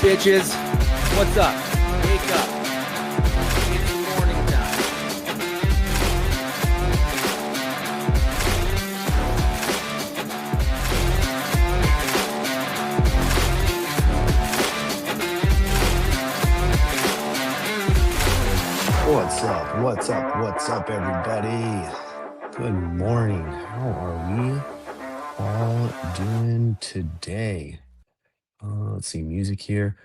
bitches? What's up? Wake up. It's morning time. What's up? What's up? What's up, everybody? Good morning. How are we all doing today? Let's see, music here.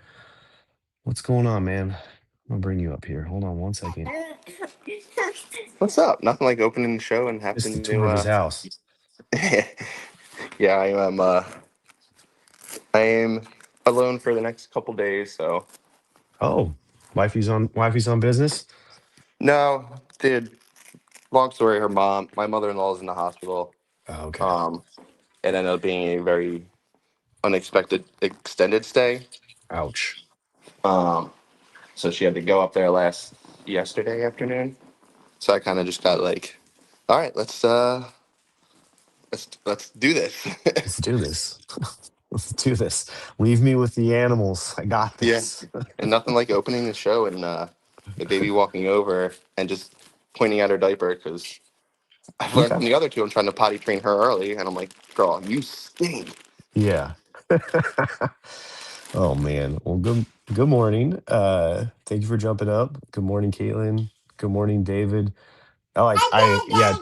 What's going on, man? I'm gonna bring you up here. Hold on one second. What's up? Nothing like opening the show and It's the having tour of his to. house. Yeah, I am. I am alone for the next couple days. So Oh, wifey's on business. no, dude. Long story. My mother-in-law is in the hospital. Oh, okay. Um, it ended up being a very unexpected extended stay. Ouch. Um, so she had to go up there yesterday afternoon. So I kind of just got like, all right, let's do this. Let's do this. Let's do this. Leave me with the animals. I got Yeah, this. and nothing like opening the show and the baby walking over and just pointing at her diaper because I've learned Okay. from the other two. I'm trying to potty train her early, and I'm like, "Girl, you stink." Yeah. Oh man. Well, good morning. Thank you for jumping up. Good morning, Caitlin. Good morning, David. Oh, I yeah,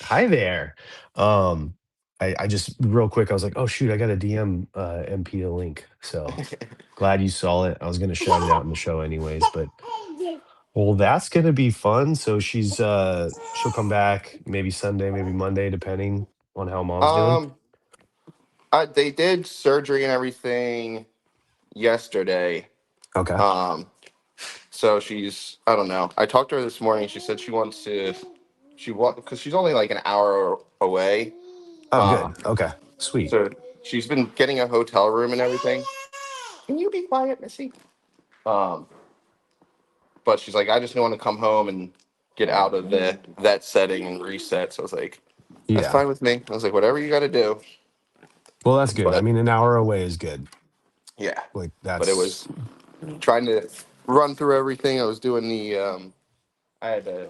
hi there. Um I just real quick, I was like, oh shoot, I got a DM MP a link. So glad you saw it. I was gonna shout it out in the show anyways, but well, that's gonna be fun. So she'll come back maybe Sunday, maybe Monday, depending on how mom's doing. um, they did surgery and everything yesterday. Okay. Um, so I don't know. I talked to her this morning. She said she wants because she's only like an hour away. Oh, Um, good. Okay. Sweet. so she's been getting a hotel room and everything. Can you be quiet, Missy? Um, but she's like, I just want to come home and get out of that setting and reset. So I was like, that's Yeah. fine with me. I was like, whatever you got to do. Well, that's good. I But mean, an hour away is good. yeah, Like but it that's was trying to run through everything. I was doing I had a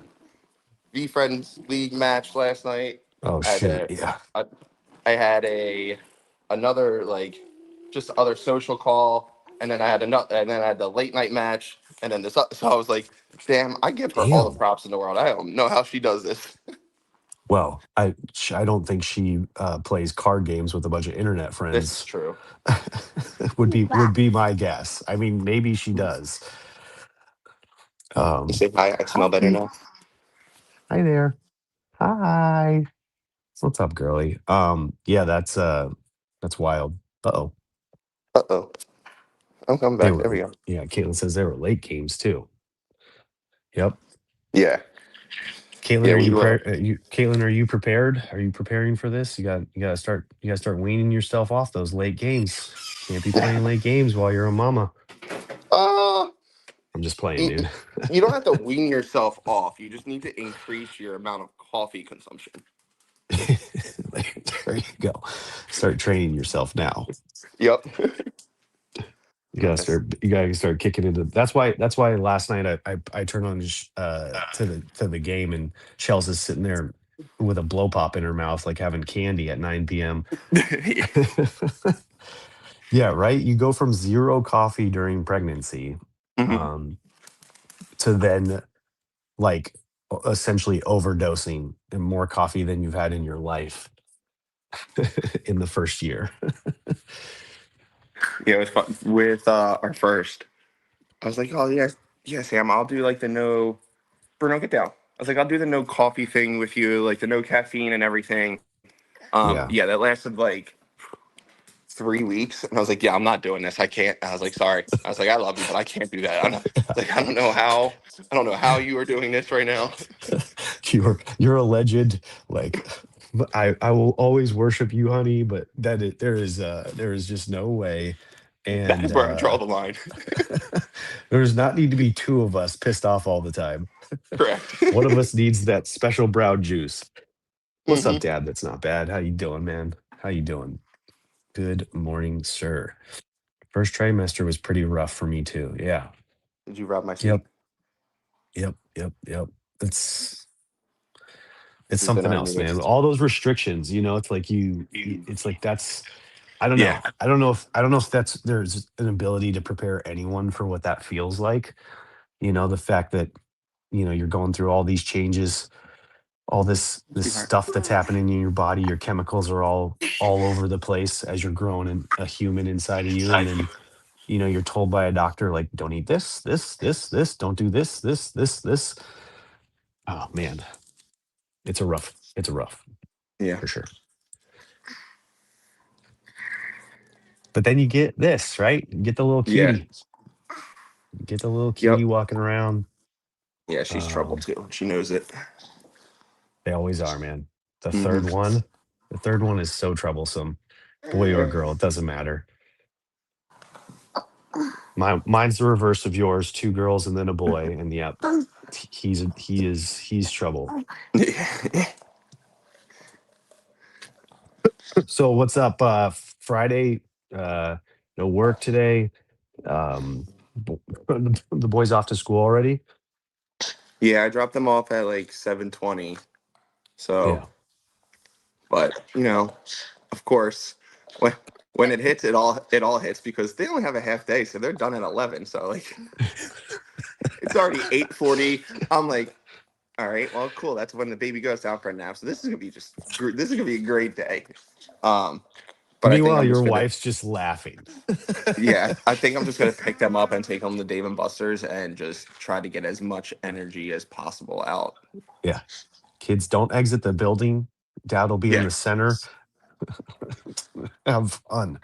V Friends League match last night. oh I had shoot. Yeah. a I had another like just other social call, and then I had another, and then I had the late night match, and then this. So I was like, damn, I give her all the Damn. props in the world. I don't know how she does this. Well, I don't think she plays card games with a bunch of internet This is friends. true. Would be my guess. I mean, maybe she does. You say hi. I smell better Hi. now. Hi there. Hi. What's up, girly? Yeah, that's wild. Uh-oh. Uh oh, I'm coming They back. There were we go. yeah, Caitlin says they were late games too. Yep. Yeah, Caitlin, yeah. are you Caitlin, are you prepared? Are you preparing for this? You gotta start weaning yourself off those late games. Can't be playing late games while you're a mama. Uh, I'm just playing, you, dude. you don't have to wean yourself off. You just need to increase your amount of coffee consumption. There you go. Start training yourself now. Yep. You gotta start kicking into that's why last night I turned on to the game and Chelsea's is sitting there with a blow pop in her mouth like having candy at 9 p.m. Yeah, right. You go from zero coffee during pregnancy Mhm. um to then like essentially overdosing and more coffee than you've had in your life in the first year. Yeah, it was fun with our first. I was like, oh yes, yes, Sam. I'll do like the no. Bruno, get down. I was like, I'll do the no coffee thing with you, like the no caffeine and everything. Yeah. Yeah, that lasted like 3 weeks, and I was like, yeah, I'm not doing this. I can't. I was like, sorry. I was like, I love you, but I can't do that. I'm not, like, I don't know how. I don't know how you are doing this right now. You're a legend. Like I will always worship you, honey, but there is just no way. That And is where I draw the line. there does not need to be two of us pissed off all the time. Correct. One of us needs that special brown juice. What's up, Hmm. Dad? That's not bad. How you doing, man? How you doing? Good morning, sir. First trimester was pretty rough for me too. Yeah. Did you rub my Yep. seat? Yep. It's it's We've been something our else, man. newest. All those restrictions, it's like it's like that's I don't Yeah. know. I don't know if that's there's an ability to prepare anyone for what that feels like. The fact that, you're going through all these changes, all this Sweetheart. stuff that's happening in your body, your chemicals are all over the place as you're growing a human inside of you. And then, you're told by a doctor, like, don't eat this, don't do this. Oh man, it's a rough Yeah. for sure. But then you get this, right? You get the little Yeah. cutie. You get the little cutie Yep. walking around. Yeah, she's trouble Um, too. She knows it. they always are, man. The Hmm. third one, the third one is so troublesome. Boy or girl, it doesn't matter. Mine's the reverse of yours. Two girls and then a boy. And yep, he's trouble. So what's up? Friday, no work today. Bo- the boys off to school already. Yeah, I dropped them off at like 7:20. So, Yeah. but of course, when when it hits, it all hits because they only have a half day, so they're done at 11. So like it's already 8:40. I'm like, all right, well, cool. That's when the baby goes down for a nap. So this is gonna be a great day. Um, but I think Meanwhile, I'm your just gonna wife's just laughing. yeah, I think I'm just gonna pick them up and take them to Dave and Buster's and just try to get as much energy as possible out. Yeah. Kids don't exit the building. Dad will be in Yeah. the center. Have fun.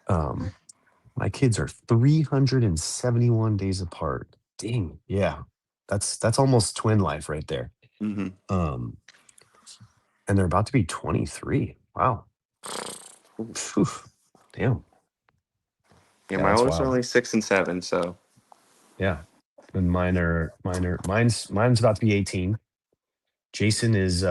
Um, my kids are 371 days apart. Dang. Yeah. That's almost twin life right there. Hmm. Um, and they're about to be 23. Wow. Phew. Damn. Yeah, Yeah, my that's oldest are wild. only 6 and 7, so Yeah. And mine's about to be 18. Jason is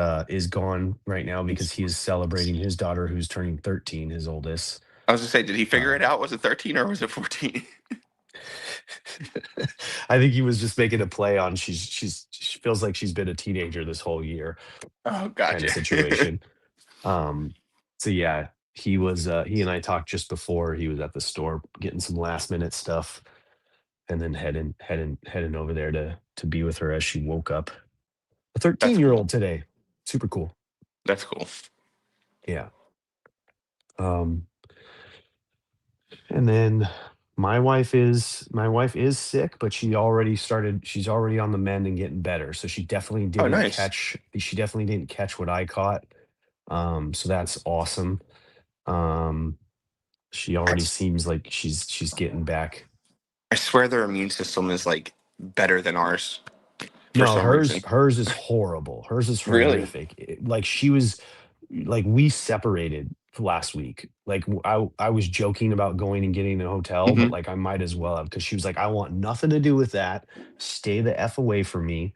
gone right now because he is celebrating his daughter who's turning 13, his oldest. I was just say, did he figure Uh, it out? Was it 13 or was it 14? I think he was just making a play on she feels like she's been a teenager this whole year Oh, kind of gotcha. situation. Um, so yeah, he and I talked just before. He was at the store getting some last minute stuff and then heading over there to be with her as she woke up. A That's 13-year cool. old today. Super cool. That's cool. Yeah. Um, and then my wife is sick, but she's already on the mend and getting better. So Oh, nice. she definitely didn't catch what I caught. So that's awesome. Um, she I, already s- seems like she's getting back. I swear their immune system is like better than ours for No, some reason. hers is horrible. Hers is Really? horrific. Like she was like we separated last week. Like I was joking about going and getting a hotel, but Hmm. like I might as well have because she was like, I want nothing to do with that. Stay the F away from me.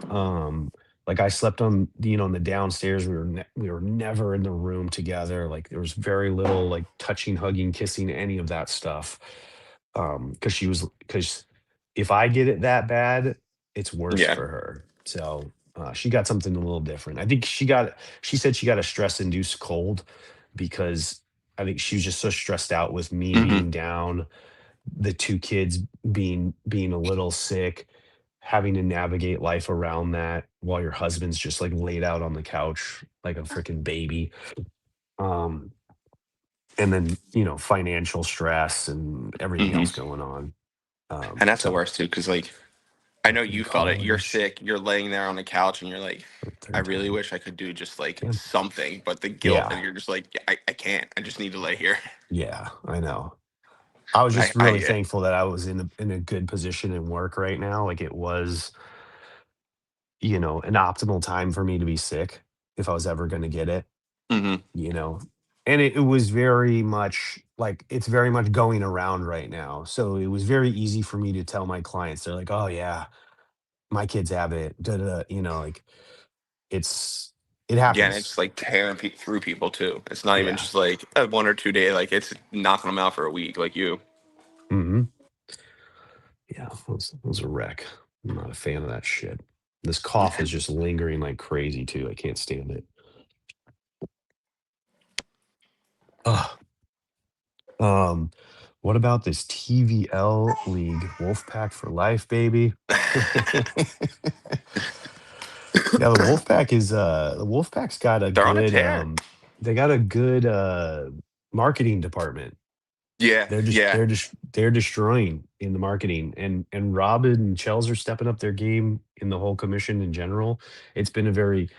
Um, like I slept on, in the downstairs. We were never in the room together. Like there was very little like touching, hugging, kissing, any of that stuff. Because if I get it that bad, it's worse Yeah. for her. So she got something a little different. I think she said she got a stress induced cold because I think she was just so stressed out with me Hmm. being down, the two kids being a little sick, having to navigate life around that while your husband's just like laid out on the couch like a freaking baby. Um, and then, financial stress and everything Hmm. else going on. And that's the So worst too, because like I know in you felt it. You're college sick. You're laying there on the couch, and you're like, for the I third really time. wish I could do just like Damn. something, but the guilt, and Yeah. you're just like, I can't. I just need to lay here. Yeah. I know. I was just I really yeah. thankful that I was in a good position in work right now. Like it was, an optimal time for me to be sick if I was ever going to get it, Hmm. you know. And it was very much like it's very much going around right now. So it was very easy for me to tell my clients. They're like, "Oh yeah, my kids have it." Da, da, da," like it's. It Yeah, and it's happens. like tearing through people too. It's not even Yeah. just like a 1 or 2 day. Like it's knocking them out for a week. Like you. Hmm. Yeah, that was a wreck. I'm not a fan of that shit. This cough is just lingering like crazy too. I can't stand it. Ugh. Um, what about this TVL League Wolfpack for life, baby? Yeah, the Wolfpack's got a They're on a good tear. they got a good marketing department. Yeah, yeah, They're destroying in the marketing, and Robin and Chels are stepping up their game in the whole commission in general. It's been a very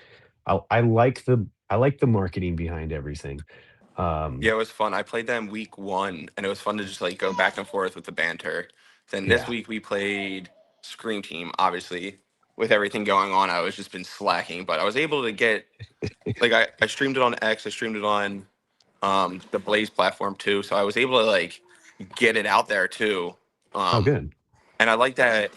I like the marketing behind everything. yeah. Um, It was fun. I played them week 1, and it was fun to just like go back and forth with the banter. Then this yeah. week we played Scream Team. Obviously, with everything going on, I was just been slacking, but I was able to get like I streamed it on X. I streamed it on the Blaze platform too, so I was able to like get it out there too. Oh, Um, good. and I like that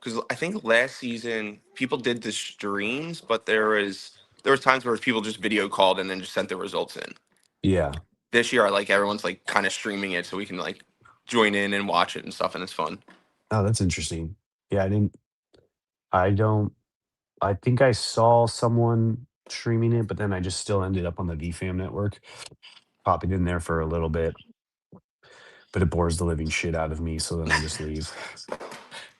because I think last season people did the streams, but there was times where people just video called and then just sent the results in. Yeah. This year, I like everyone's like kind of streaming it so we can like join in and watch it and stuff, and it's fun. Oh, that's interesting. Yeah, I don't I think I saw someone streaming it, but then I just still ended up on the VFam network, popping in there for a little bit, but it bores the living shit out of me, so then I just leave.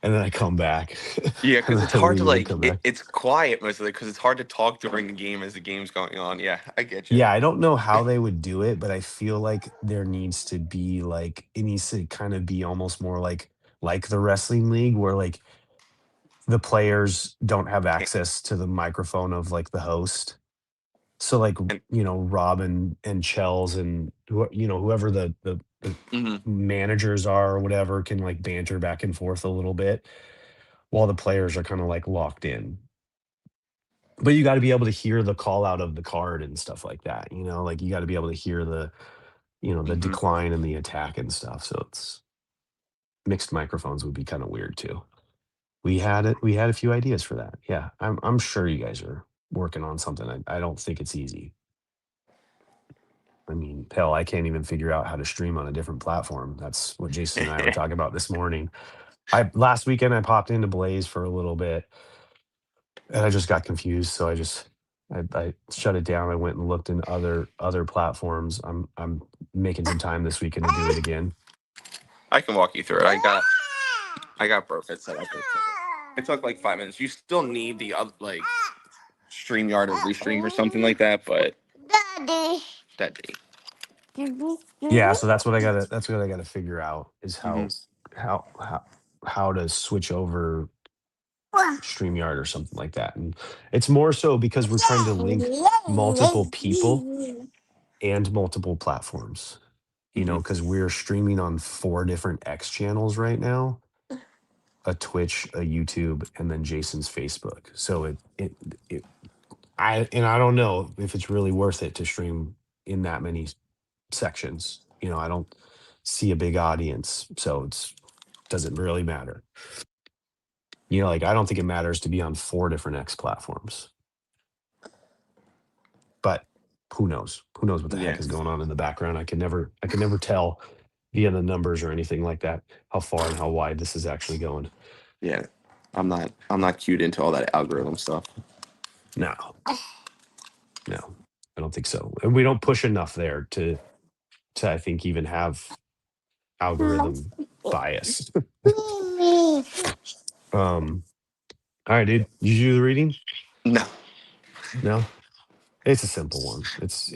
And then I come back. Yeah, And because then it's I hard to leave and like come back. it's quiet mostly because it's hard to talk during the game as the game's going on. Yeah, I get you. Yeah, I don't know how they would do it, but I feel like there needs to be like it needs to kind of be almost more like the wrestling league where like the players don't have access to the microphone of like the host. So like, And Rob and Chels and whoever the mhm, managers are or whatever can like banter back and forth a little bit while the players are kind of like locked in. But you got to be able to hear the call out of the card and stuff like that, like you got to be able to hear the mhm. decline and the attack and stuff. So it's mixed microphones would be kind of weird too. We had a few ideas for that. Yeah, I'm sure you guys are working on something. I don't think it's easy. I mean, hell, I can't even figure out how to stream on a different platform. That's what Jason and I were talking about this morning. I last weekend I popped into Blaze for a little bit and I just got confused. So I shut it down. I went and looked in other platforms. I'm making some time this weekend to do it again. I can walk you through it. I got Burfit set up. It took like 5 minutes. You still need the like StreamYard or Restream or something like that, but that day. Yeah, so that's what I gotta figure out is Hmm. how how how to switch over StreamYard or something like that. And it's more so because we're trying to link multiple people and multiple platforms, Hmm. because we're streaming on four different X channels right now, a Twitch, a YouTube, and then Jason's Facebook. So I don't know if it's really worth it to stream in that many sections. I don't see a big audience, so it's doesn't really matter. Like I don't think it matters to be on four different X platforms. But who knows? Who knows what the Yeah, heck is going on in the background? I can never tell via the numbers or anything like that how far and how wide this is actually going. yeah. I'm not cued into all that algorithm stuff. No, no, I don't think so. And we don't push enough there to I think even have algorithm bias. um all right, dude. Did you do the reading? No. No? It's a simple one. It's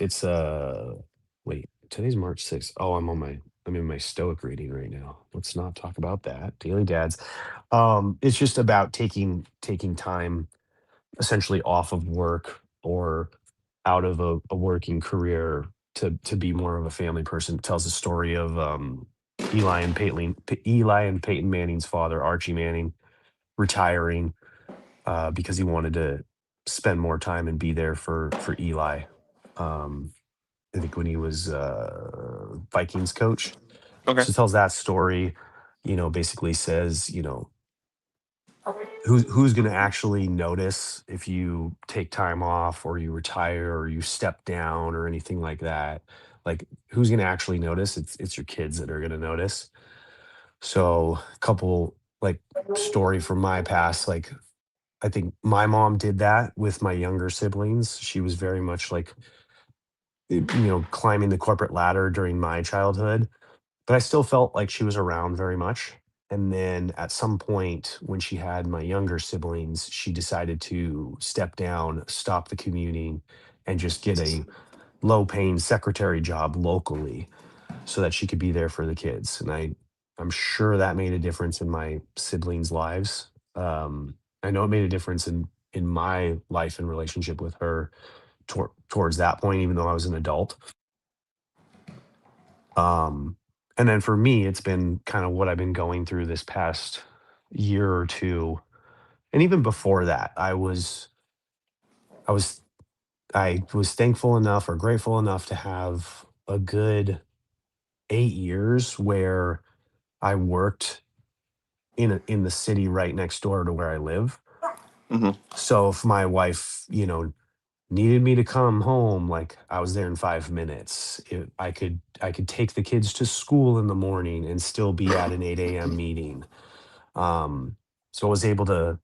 wait, today's March 6th. Oh, I'm in my stoic reading right now. Let's not talk about that. Daily dads. It's just about taking time essentially off of work or out of a working career to be more of a family person. It tells the story of Eli and Peyton Manning's father, Archie Manning, retiring because he wanted to spend more time and be there for Eli. Um, I think when he was Vikings coach. Okay. So it tells that story. Basically says who's going to actually notice if you take time off or you retire or you step down or anything like that? Like, who's going to actually notice? It's your kids that are going to notice. So, a couple like story from my past, like I think my mom did that with my younger siblings. She was very much like, climbing the corporate ladder during my childhood, but I still felt like she was around very much. And then at some point, when she had my younger siblings, she decided to step down, stop the commuting, and just get a low paying secretary job locally so that she could be there for the kids. And I'm sure that made a difference in my siblings' lives. I know it made a difference in my life and relationship with her towards that point, even though I was an adult. Um, and then for me, it's been kind of what I've been going through this past year or two. And even before that, I was I was thankful enough or grateful enough to have a good 8 years where I worked in the city right next door to where I live. Hmm. So if my wife, needed me to come home, like I was there in 5 minutes. I could take the kids to school in the morning and still be at an 8 a.m. meeting. Um, so I was able to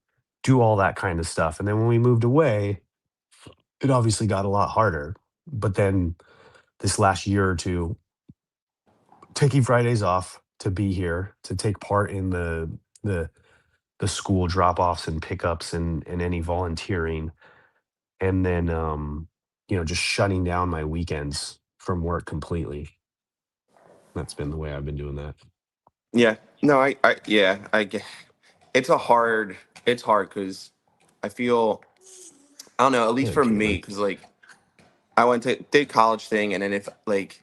do all that kind of stuff. And then when we moved away, it obviously got a lot harder. But then this last year or two, taking Fridays off to be here, to take part in the the school drop-offs and pickups and any volunteering, and then just shutting down my weekends from work completely. That's been the way I've been doing that. Yeah. No, yeah, I get. It's a hard. It's hard because I feel. I don't know. At least Yeah, for me, Caitlin. because like I went to did college thing, and then if like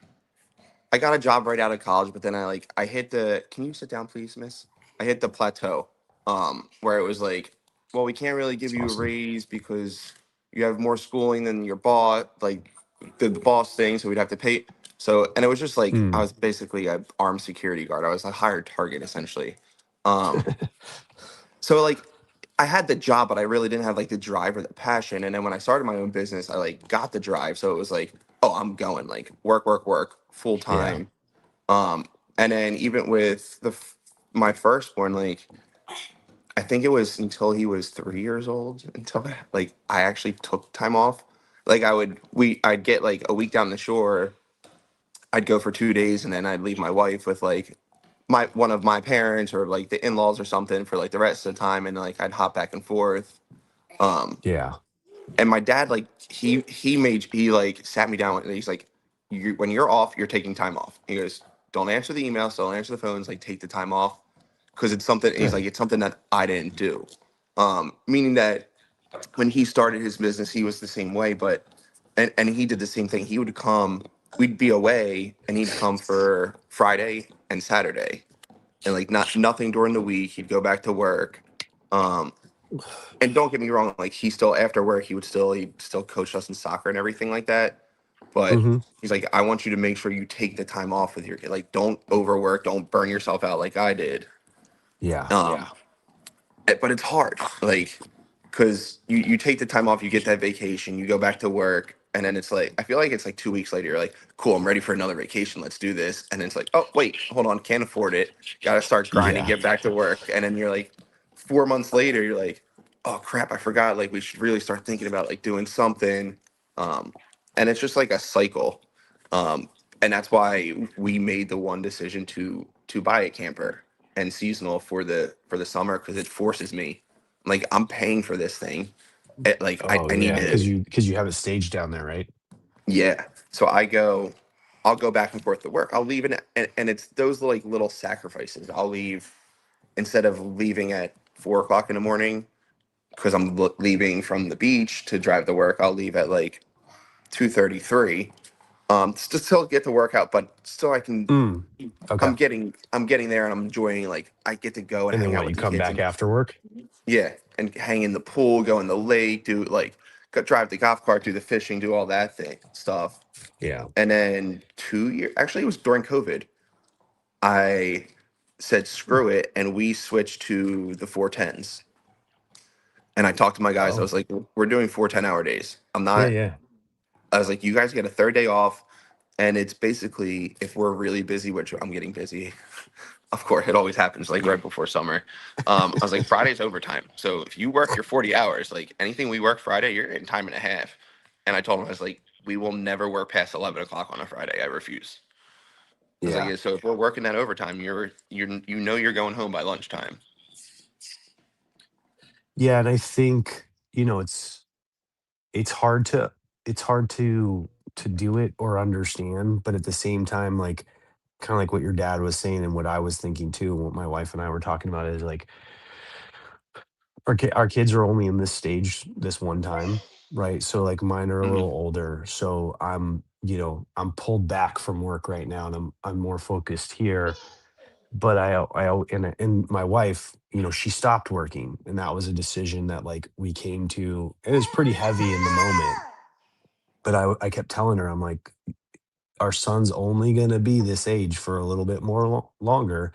I got a job right out of college, but then I hit the. Can you sit down, please, miss? I hit the plateau, where it was like, well, we can't really give That's you a awesome. raise because you have more schooling than your boss, like the boss thing, so we'd have to pay. So, and it was just like I Mm. was basically a armed security guard. I was a hired target essentially. Um, so like I had the job, but I really didn't have like the drive or the passion. And then when I started my own business, I like got the drive. So it was like, oh, I'm going like work, work, work, full Yeah. time. um, and then even with my firstborn, like I think it was until he was 3 years old until like I actually took time off. Like I'd get like a week down the shore. I'd go for 2 days, and then I'd leave my wife with like my one of my parents or like the in-laws or something for like the rest of the time, and like I'd hop back and forth. Um, Yeah. and my dad like he like sat me down and he's like, when you're off, you're taking time off. He goes, don't answer the emails, don't answer the phones, like take the time off because it's something. He's like, Good. it's something that I didn't do. Meaning that when he started his business, he was the same way, but and he did the same thing. He would come, we'd be away, and he'd come for Friday and Saturday, and like nothing during the week. He'd go back to work. Um, and don't get me wrong, like he still after work he'd still coach us in soccer and everything like that. But Hmm. he's like, I want you to make sure you take the time off with your kid. Like, don't overwork, don't burn yourself out like I did. Yeah. Yeah. But it's hard, like, because you take the time off, you get that vacation, you go back to work, and then it's like I feel like it's like 2 weeks later, you're like, cool, I'm ready for another vacation, let's do this, and then it's like, oh wait, hold on, can't afford it, got to start grinding, Yeah. get back to work, and then you're like, 4 months later, you're like, oh crap, I forgot, like we should really start thinking about like doing something, um, and it's just like a cycle, um, and that's why we made the one decision to buy a camper and seasonal for the summer because it forces me. Like I'm paying for this thing. Like Oh I need yeah. to. Because you have it staged down there, right? Yeah. So I'll go back and forth to work. I'll leave and it's those like little sacrifices. I'll leave instead of leaving at 4 o'clock in the morning because I'm leaving from the beach to drive to work. I'll leave at like 2:33. To still get the workout, but still I can. Mm. Okay. I'm getting there and I'm enjoying like I get to go and And then hang out what? with You the come kids back and after work? yeah, and hang in the pool, go in the lake, do like drive the golf cart, do the fishing, do all that thing stuff. Yeah. And then 2 years, actually, it was during COVID. I said screw it, and we switched to the 410s. And I talked to my guys. I Oh, was like, we're doing 4 10-hour days. I'm yeah, not. yeah, I was like, you guys get a third day off, and it's basically if we're really busy, which I'm getting busy. Of course, it always happens like right before summer. I was like, Friday's overtime. So if you work your 40 hours, like anything we work Friday, you're in time and a half. And I told him, I was like, we will never work past 11 o'clock on a Friday. I refuse. I was like, yeah, yeah, so if we're working that overtime, you're going home by lunchtime. yeah. And I think it's hard to it's hard to do it or understand, but at the same time, like kind of like what your dad was saying and what I was thinking too, and what my wife and I were talking about is like our kids are only in this stage this one time, right? So like mine are a Hmm. little older, so I'm pulled back from work right now, and I'm more focused here. But and my wife, she stopped working, and that was a decision that like we came to. It was pretty heavy in the moment, but I kept telling her, I'm like, our son's only going to be this age for a little bit more longer,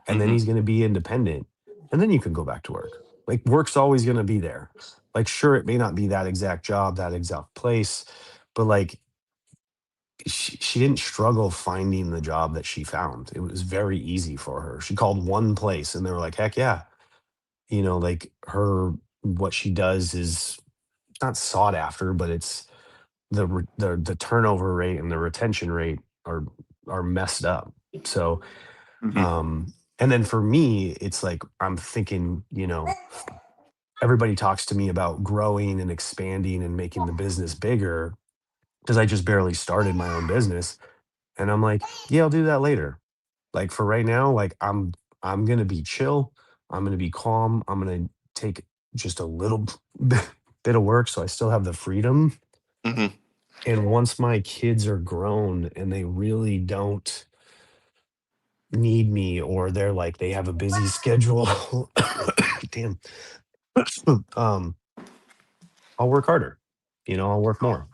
and then Hmm. he's going to be independent, and then you can go back to work. Like work's always going to be there. Like sure, it may not be that exact job, that exact place, but like she didn't struggle finding the job that she found. It was very easy for her. She called one place and they were like, heck yeah. Like her, what she does is not sought after, but it's the turnover rate and the retention rate are messed up. So, Hmm. and then for me, it's like I'm thinking, everybody talks to me about growing and expanding and making the business bigger because I just barely started my own business. And I'm like, yeah, I'll do that later. Like for right now, like I'm gonna be chill. I'm gonna be calm. I'm gonna take just a little bit of work so I still have the freedom. Hmm. And once my kids are grown and they really don't need me, or they're like they have a busy schedule, damn, um, I'll work harder. I'll work more.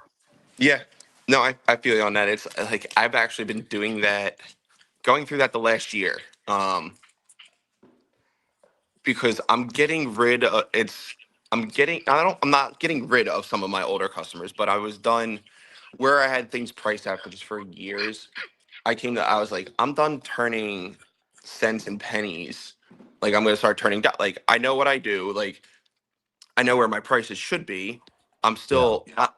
Yeah. No, I feel you on that. It's like I've actually been doing that, going through that the last year. Because I'm getting rid of it's I'm not getting rid of some of my older customers, but I was done where I had things priced out just for years. I was like, I'm done turning cents and pennies. Like I'm gonna start turning down. Like I know what I do. Like I know where my prices should be. Yeah,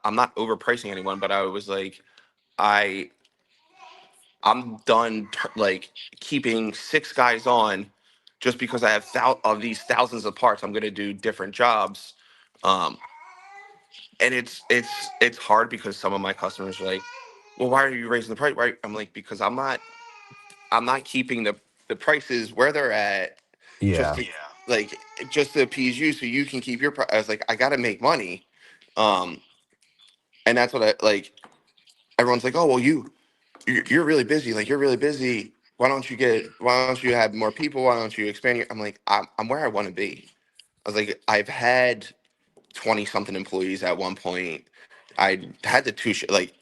I'm not overpricing anyone, but I was like, I I'm done like keeping six guys on just because I have of these thousands of parts. I'm going to do different jobs, um, and it's hard because some of my customers are like, "Well, why are you raising the price?" Right? I'm like, because I'm not keeping the prices where they're at just yeah, to like just to appease you so you can keep your price. I was like, I got to make money, um, and that's what I like. Everyone's like, "Oh, well, you're really busy. Like you're really busy. Why don't you have more people? Why don't you expand your?" I'm like, I'm where I want to be. I was like, I've had 20 something employees at one point. I had the like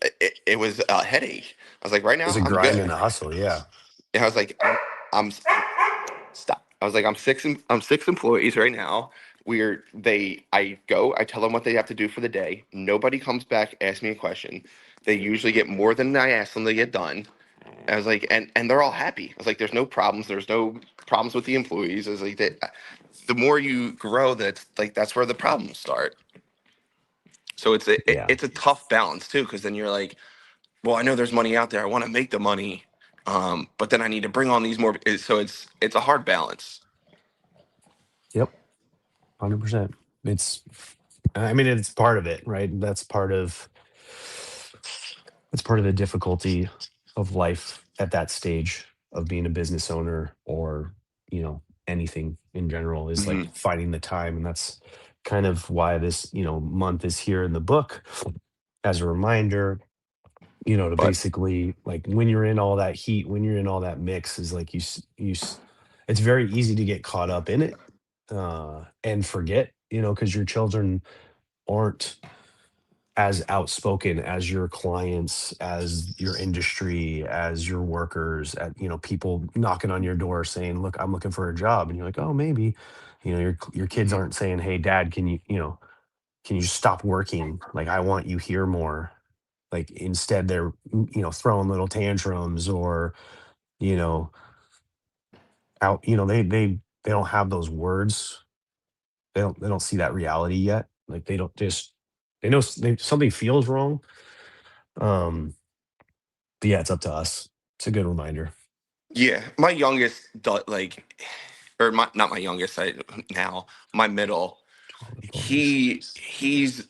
it was a headache. I was like, right it's now a I'm grind good. and a hustle. Yeah, And I was like, I'm stop. I was like, I'm six employees right now. I go, I tell them what they have to do for the day. Nobody comes back, asks me a question. They usually get more than I ask them to get done. I was like, and they're all happy. I was like, there's no problems. There's no problems with the employees. I was like, that the more you grow, that's where the problems start. So yeah, it's a tough balance too, because then you're like, well, I know there's money out there. I want to make the money, but then I need to bring on these more. So it's a hard balance. yep, 100%. It's, I mean, it's part of it, right? That's part of the difficulty of life at that stage of being a business owner, or anything in general, is like Hmm. finding the time. And that's kind of why this month is here in the book as a reminder, to But basically, like, when you're in all that heat, when you're in all that mix, is like it's very easy to get caught up in it, and forget, because your children aren't as outspoken as your clients, as your industry, as your workers, at people knocking on your door saying, look, I'm looking for a job, and you're like, oh, maybe. Your kids Mhm. aren't saying, "Hey, Dad, can you just stop working? Like, I want you here more." Like, instead, they're throwing little tantrums, or you know out. They don't have those words. They don't see that reality yet. Like, they don't just they know something feels wrong. Um, but yeah, it's up to us. It's a good reminder. Yeah, my youngest, or my not my youngest. Now my middle. All the boys.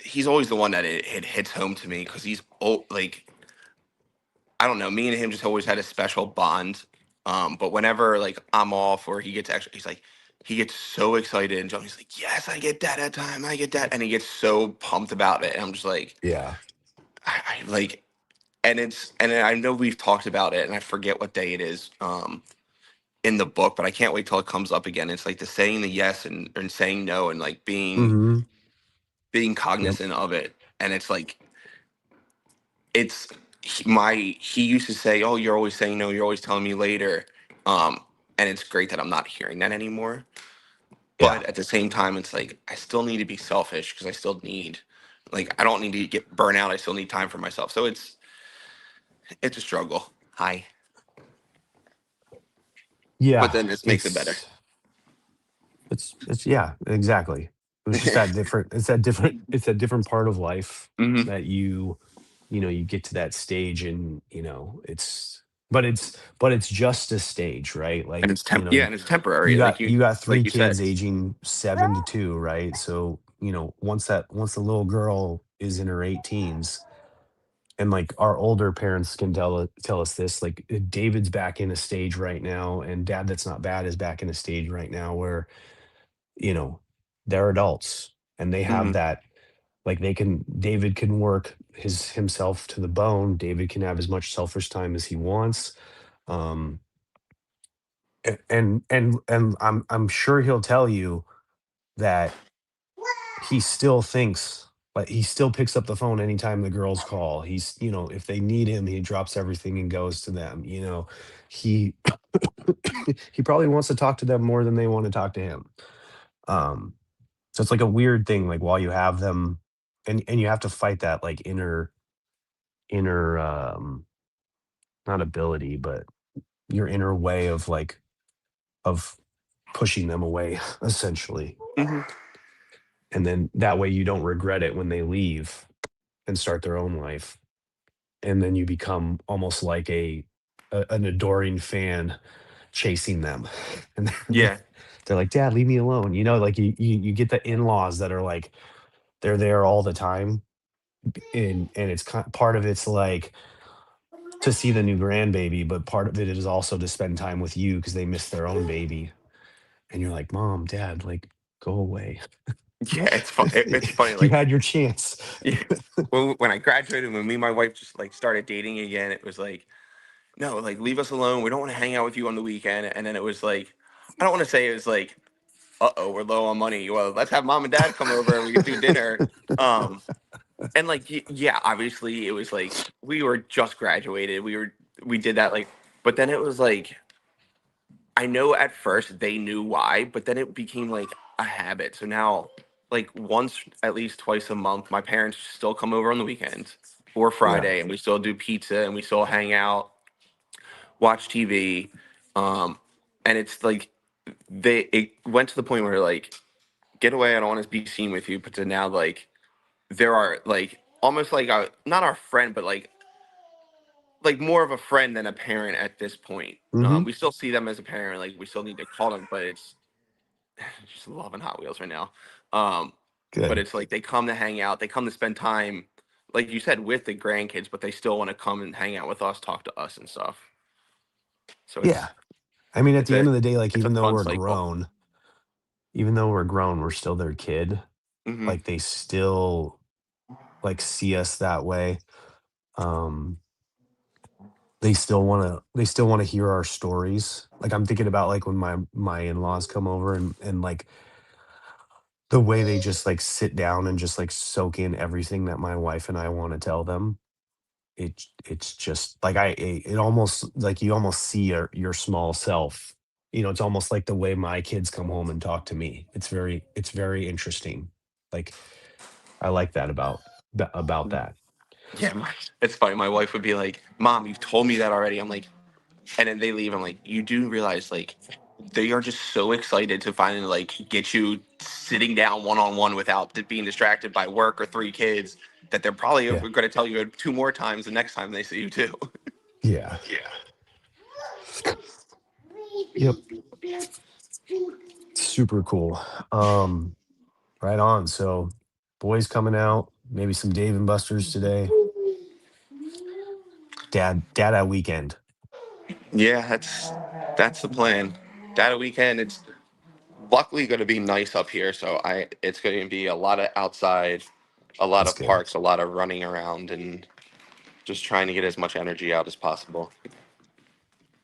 He's always the one that it hits home to me because he's like I don't know. Me and him just always had a special bond. But whenever like I'm off or he gets extra, he gets so excited and he's like, "Yes, I get that at time. I get that," and he gets so pumped about it. And I'm just like, Yeah. I like, and I know we've talked about it, and I forget what day it is. In the book, but I can't wait till it comes up again. It's like the saying the yes and saying no and like Hmm. being Yep. cognizant of it. And it's like it's he used to say, "Oh, you're always saying no. You're always telling me later." Um, and it's great that I'm not hearing that anymore. Yeah. But at the same time, it's like I still need to be selfish because I still need, like, I don't need to get burnout. I still need time for myself. So it's a struggle. Hi, but Yeah. then this makes it better. It's yeah, exactly. It's just that different. It's that different part of life Hmm. that you get to that stage, and but it's just a stage, right? And Like, it's yeah, and it's temporary, you got like three you said. kids aging 7 to 2, right? So, once the little girl is in her 18s, and like our older parents can tell us this, like, David's back in a stage right now, and dad that's not bad is back in a stage right now where you know they're adults, and they have Hmm. that, like, David can work himself to the bone. David can have as much selfish time as he wants. um and I'm sure he'll tell you that he still thinks, like, he still picks up the phone anytime the girls call. If they need him, he drops everything and goes to them. He he probably wants to talk to them more than they want to talk to him. um So it's like a weird thing, like, while you have them, and you have to fight that, like, inner, not ability, but your inner way of, like, of pushing them away, essentially. Hmm. And then that way you don't regret it when they leave and start their own life. And then you become almost like an adoring fan chasing them. And Yeah. they're like, "Dad, leave me alone." Like, you get the in-laws that are like, they're there all the time, and part of it's like to see the new grandbaby, but part of it is also to spend time with you because they miss their own baby. And you're like, "Mom, Dad, like, go away." Yeah, it's funny. You Like, had your chance. yeah, when I graduated, when me and my wife just like started dating again, it was like, no, like leave us alone. We don't want to hang out with you on the weekend. And then it was like, I don't want to say it was like, uh-oh, we're low on money. Well, let's have mom and dad come over and we could do dinner. Um, and like, yeah, obviously it was like we were just graduated. We did that like, but then it was like I know at first they knew why, but then it became like a habit. So now, like once, at least twice a month, my parents still come over on the weekends or Yeah. Friday, and we still do pizza and we still hang out, watch TV. Um, and it's like it went to the point where like, get away, I don't want to be seen with you. But to now, like, there are like almost like a not our friend, but like more of a friend than a parent at this point. Hmm. We still see them as a parent, like we still need to call them, but it's just loving Hot Wheels right now. Um, but Good. it's like they come to hang out, they come to spend time, like you said, with the grandkids, but they still want to come and hang out with us, talk to us and stuff. So Yeah. I mean, at it's the a end of the day, like, it's a fun cycle. we're still their kid. Hmm. Like, they still, like, see us that way. Um, they still want to hear our stories. Like, I'm thinking about, like, when my in-laws come over, and like the way they just, like, sit down and just, like, soak in everything that my wife and I want to tell them. It's just like, it almost, like, you almost see your small self it's almost like the way my kids come home and talk to me. It's very interesting. Like I like that about that. Yeah, it's funny. My wife would be like, "Mom, you've told me that already." I'm like, and then they leave. I'm like, "You do realize like they are just so excited to finally like get you sitting down one on one without being distracted by work or three kids that they're probably Yeah. going to tell you two more times the next time they see you too." Yeah. Yeah. Yep. Super cool. Right on. So boys coming out, maybe some Dave and Buster's today. Dad weekend. Yeah, that's the plan. That weekend, it's luckily going to be nice up here, so I it's going to be a lot of outside, a lot That's of good. parks, a lot of running around, and just trying to get as much energy out as possible.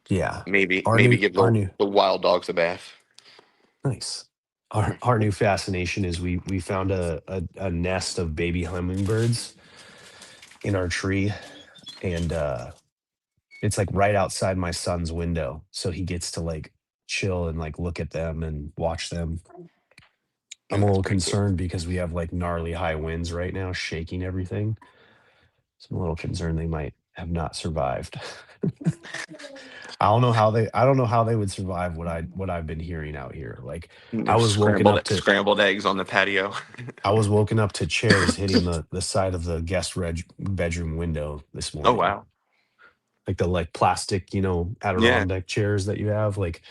Yeah. Our Maybe new give our new the wild dogs a bath. nice. Our new fascination is we found a nest of baby hummingbirds in our tree, and it's like right outside my son's window, so he gets to like chill and like look at them and watch them. Yeah, I'm a that's little pretty cool. concerned because we have like gnarly high winds right now, shaking everything. So I'm a little concerned they might have not survived. I don't know how they would survive what I've been hearing out here. Like I There's was woken up to scrambled eggs on the patio. I was woken up to chairs hitting the side of the bedroom window this Oh morning. wow. Like the like plastic, Yeah. Adirondack chairs that you have. Like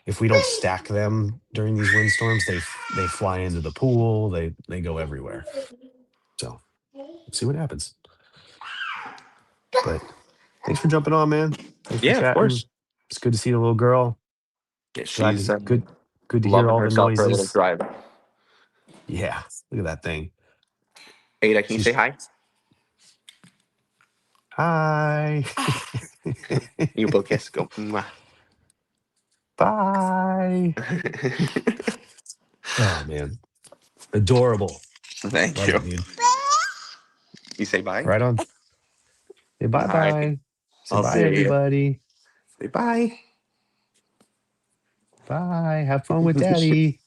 if we don't stack them during these windstorms, they fly into the pool. They go everywhere. So see what happens. But thanks for jumping on, man. Thanks for Yeah, of chatting. course. It's good to see the little girl. Yeah, Glad she's to good to hear loving all the herself for a little noises. drive. Yeah, look at that thing. Ada, can you say She's hi? hi. You both kiss. Go. Mwah. Bye. Oh man, adorable. Thank Love you. it, dude. You say bye. Right on. Say All bye right. bye. Say I'll bye, see you. everybody. Say bye. Bye. Have fun with daddy.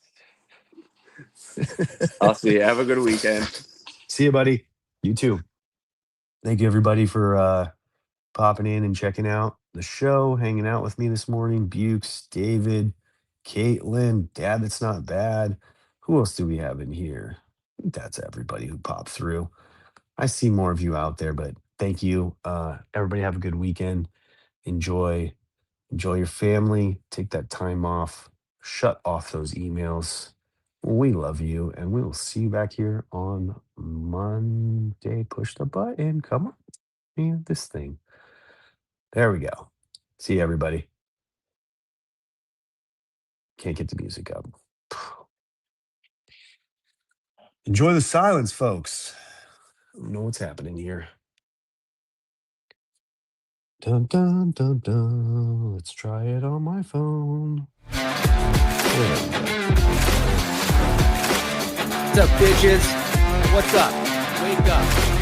I'll see you. Have a good weekend. See you, buddy. You too. Thank you, everybody, for popping in and checking out the show, hanging out with me this morning. Bukes, David, Caitlin, Dad, that's not bad. Who else do we have in here? I think that's everybody who popped through. I see more of you out there, but thank you. Everybody have a good weekend. Enjoy your family. Take that time off. Shut off those emails. We love you, and we will see you back here on Monday. Push the button. Come on. Man, this thing. There we go. See you, everybody. Can't get the music up. Enjoy the silence, folks. I don't know what's happening here. Dun dun dun dun. Let's try it on my phone. There we go. What's up, bitches? What's up? Wake up.